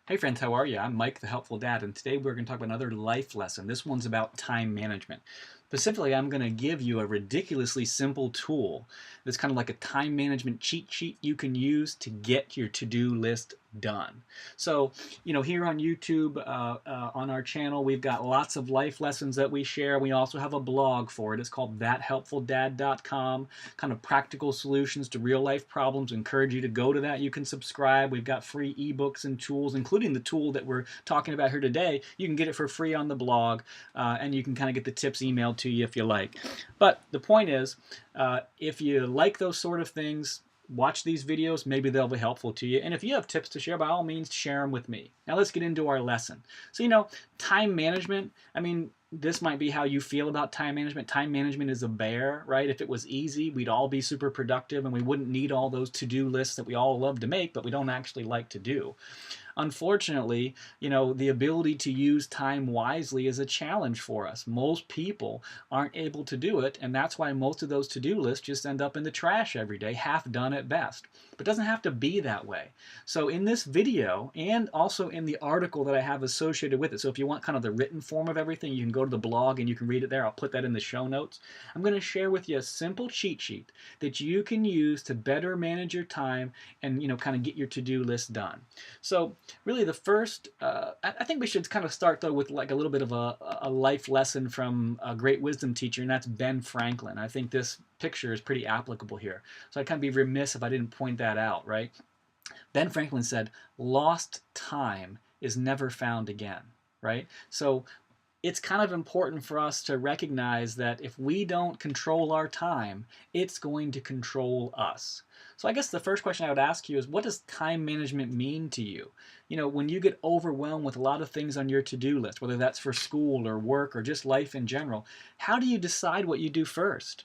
Hey friends, how are you? I'm Mike, the Helpful Dad, and today we're going to talk about another life lesson. This one's about time management. Specifically, I'm going to give you a ridiculously simple tool that's kind of like a time management cheat sheet you can use to get your to-do list done. So, here on YouTube, on our channel, we've got lots of life lessons that we share. We also have a blog for it. It's called thathelpfuldad.com, kind of practical solutions to real life problems. Encourage you to go to that. You can subscribe. We've got free ebooks and tools, including the tool that we're talking about here today. You can get it for free on the blog, and you can kind of get the tips emailed to you if you like. But the point is, if you like those sort of things, watch these videos. Maybe they'll be helpful to you. And if you have tips to share, by all means, share them with me. Now let's get into our lesson. So, time management, this might be how you feel about time management. Time management is a bear, right? If it was easy, we'd all be super productive and we wouldn't need all those to-do lists that we all love to make, but we don't actually like to do. Unfortunately, the ability to use time wisely is a challenge for us. Most people aren't able to do it, and that's why most of those to-do lists just end up in the trash every day, half done at best. But it doesn't have to be that way. So in this video, and also in the article that I have associated with it, so if you want kind of the written form of everything, you can go to the blog and you can read it there. I'll put that in the show notes. I'm going to share with you a simple cheat sheet that you can use to better manage your time and kind of get your to-do list done. So really the first, I think we should kind of start though with like a little bit of a life lesson from a great wisdom teacher, and that's Ben Franklin. I think this picture is pretty applicable here. So I'd kind of be remiss if I didn't point that out, right? Ben Franklin said, "Lost time is never found again," right? So it's kind of important for us to recognize that if we don't control our time, it's going to control us. So I guess the first question I would ask you is, what does time management mean to you? When you get overwhelmed with a lot of things on your to-do list, whether that's for school or work or just life in general, how do you decide what you do first?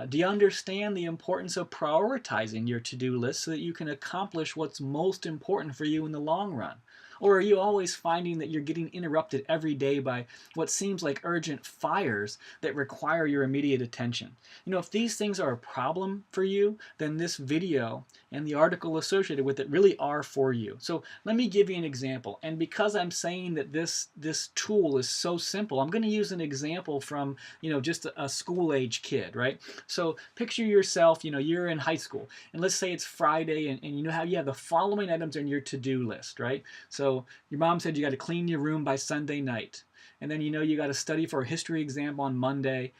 Do you understand the importance of prioritizing your to-do list so that you can accomplish what's most important for you in the long run? Or are you always finding that you're getting interrupted every day by what seems like urgent fires that require your immediate attention? If these things are a problem for you, then this video and the article associated with it really are for you. So let me give you an example. And because I'm saying that this tool is so simple, I'm going to use an example from, just a school-age kid, right? So picture yourself, you're in high school, and let's say it's Friday, and you know how you have the following items on your to-do list, right? So your mom said you got to clean your room by Sunday night. And then you got to study for a history exam on Monday.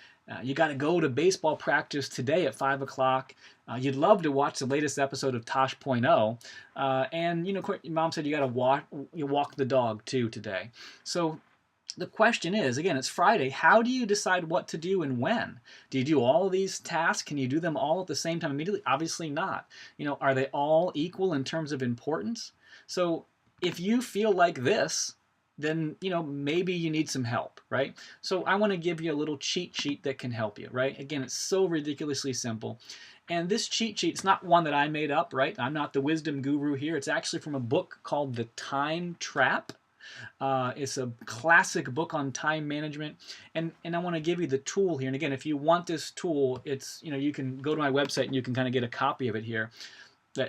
You got to go to baseball practice today at 5 o'clock. You'd love to watch the latest episode of Tosh.0. And your mom said you got to walk the dog too today. So the question is, again, it's Friday. How do you decide what to do and when? Do you do all these tasks? Can you do them all at the same time immediately? Obviously not. Are they all equal in terms of importance? So if you feel like this, then maybe you need some help, right? So I want to give you a little cheat sheet that can help you, right? Again, it's so ridiculously simple. And this cheat sheet, it's not one that I made up, right? I'm not the wisdom guru here. It's actually from a book called The Time Trap. It's a classic book on time management, and I want to give you the tool here. And again, if you want this tool, it's you can go to my website and you can kind of get a copy of it here.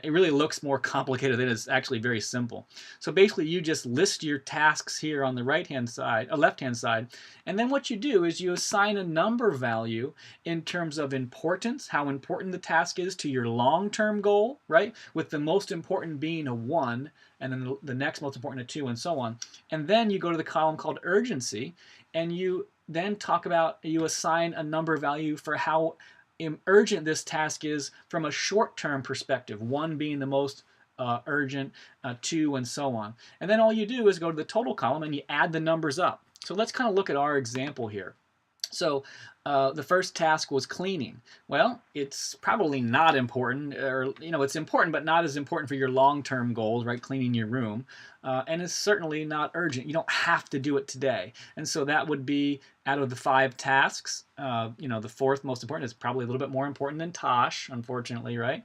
It really looks more complicated than it's actually very simple. So basically you just list your tasks here on the left-hand side, and then what you do is you assign a number value in terms of importance, how important the task is to your long-term goal, right? With the most important being a 1, and then the next most important a 2, and so on. And then you go to the column called urgency, and you then you assign a number value for how urgent this task is from a short-term perspective, 1 being the most urgent, 2, and so on. And then all you do is go to the total column and you add the numbers up. So let's kind of look at our example here. So the first task was cleaning. Well, it's probably not important, or it's important, but not as important for your long-term goals, right? Cleaning your room, and it's certainly not urgent. You don't have to do it today, and so that would be out of the 5 tasks. The fourth most important is probably a little bit more important than Tosh, unfortunately, right?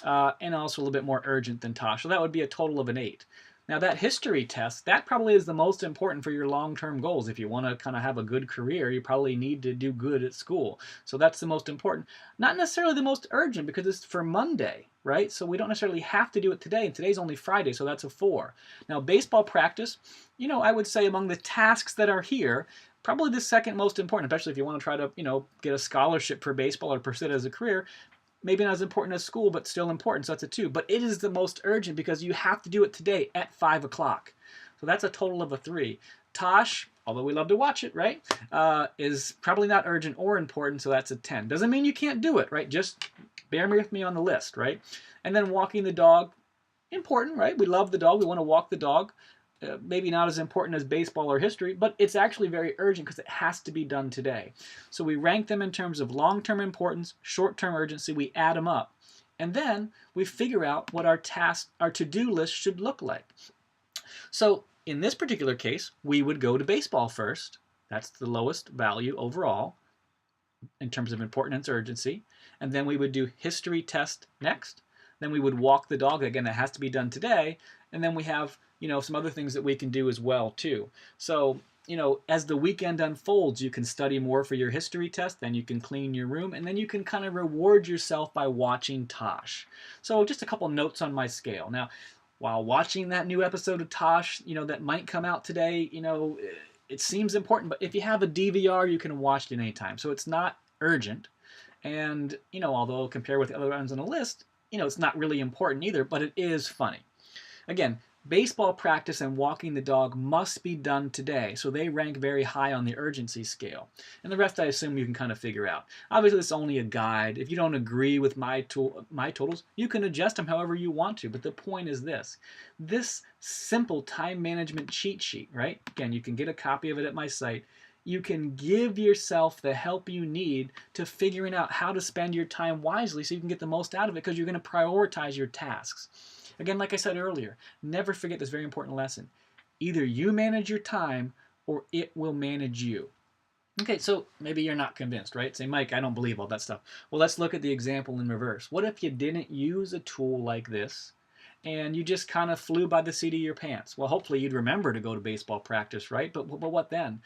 And also a little bit more urgent than Tosh. So that would be a total of an 8. Now that history test, that probably is the most important for your long-term goals. If you want to kind of have a good career, you probably need to do good at school. So that's the most important. Not necessarily the most urgent because it's for Monday, right? So we don't necessarily have to do it today, and today's only Friday, so that's a 4. Now, baseball practice, I would say among the tasks that are here, probably the second most important, especially if you want to try to, get a scholarship for baseball or pursue it as a career. Maybe not as important as school, but still important, so that's a 2. But it is the most urgent because you have to do it today at 5 o'clock. So that's a total of a 3. Tosh, although we love to watch it, right, is probably not urgent or important, so that's a 10. Doesn't mean you can't do it, right? Just bear with me on the list, right? And then walking the dog, important, right? We love the dog. We want to walk the dog. Maybe not as important as baseball or history, but it's actually very urgent because it has to be done today. So we rank them in terms of long-term importance, short-term urgency. We add them up. And then we figure out what our to-do list should look like. So in this particular case, we would go to baseball first. That's the lowest value overall in terms of importance, urgency. And then we would do history test next. Then we would walk the dog. Again, that has to be done today. And then we have, some other things that we can do as well, too. So, as the weekend unfolds, you can study more for your history test, then you can clean your room, and then you can kind of reward yourself by watching Tosh. So just a couple notes on my scale. Now, while watching that new episode of Tosh, that might come out today, it seems important, but if you have a DVR, you can watch it anytime. So it's not urgent. And, although compared with the other ones on the list, it's not really important either, but it is funny. Again, baseball practice and walking the dog must be done today, so they rank very high on the urgency scale. And the rest I assume you can kind of figure out. Obviously, it's only a guide. If you don't agree with my totals, you can adjust them however you want to, but the point is this. This simple time management cheat sheet, right? Again, you can get a copy of it at my site. You can give yourself the help you need to figuring out how to spend your time wisely so you can get the most out of it because you're going to prioritize your tasks. Again, like I said earlier, never forget this very important lesson. Either you manage your time or it will manage you. Okay, so maybe you're not convinced, right? Say, Mike, I don't believe all that stuff. Well, let's look at the example in reverse. What if you didn't use a tool like this and you just kind of flew by the seat of your pants? Well, hopefully you'd remember to go to baseball practice, right? But what then?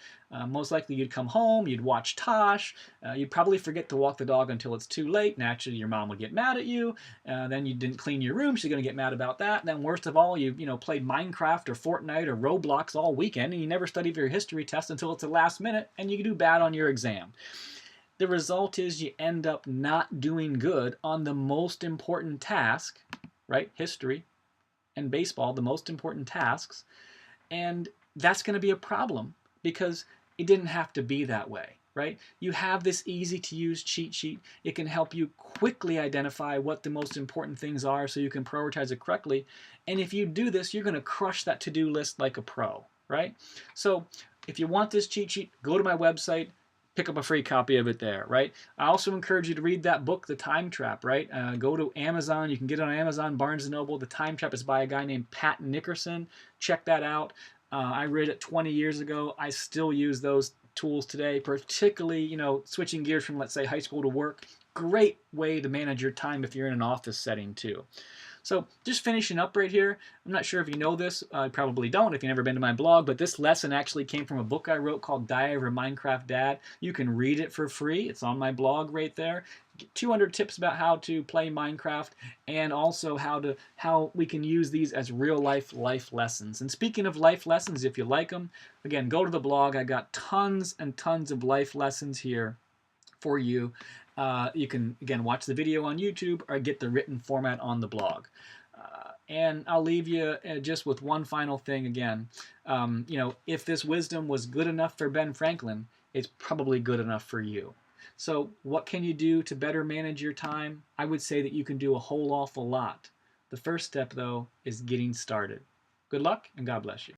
Most likely you'd come home, you'd watch Tosh, you'd probably forget to walk the dog until it's too late. Naturally, your mom would get mad at you. Then you didn't clean your room, she's going to get mad about that. And then worst of all, you played Minecraft or Fortnite or Roblox all weekend, and you never studied for your history test until it's the last minute, and you do bad on your exam. The result is you end up not doing good on the most important task, right? History and baseball, the most important tasks. And that's going to be a problem because it didn't have to be that way, right? You have this easy to use cheat sheet. It can help you quickly identify what the most important things are so you can prioritize it correctly. And if you do this, you're going to crush that to-do list like a pro, right? So if you want this cheat sheet, go to my website, pick up a free copy of it there, right? I also encourage you to read that book, The Time Trap, right? Go to Amazon. You can get it on Amazon, Barnes & Noble. The Time Trap is by a guy named Pat Nickerson. Check that out. I read it 20 years ago. I still use those tools today, particularly, switching gears from, let's say, high school to work. Great way to manage your time if you're in an office setting, too. So just finishing up right here, I'm not sure if you know this, probably don't if you've never been to my blog, but this lesson actually came from a book I wrote called Diary of a Minecraft Dad. You can read it for free. It's on my blog right there. 200 tips about how to play Minecraft and also how we can use these as real life lessons. And speaking of life lessons, if you like them, again, go to the blog. I got tons and tons of life lessons here for you. You can, again, watch the video on YouTube or get the written format on the blog. And I'll leave you just with one final thing again. If this wisdom was good enough for Ben Franklin, it's probably good enough for you. So what can you do to better manage your time? I would say that you can do a whole awful lot. The first step, though, is getting started. Good luck, and God bless you.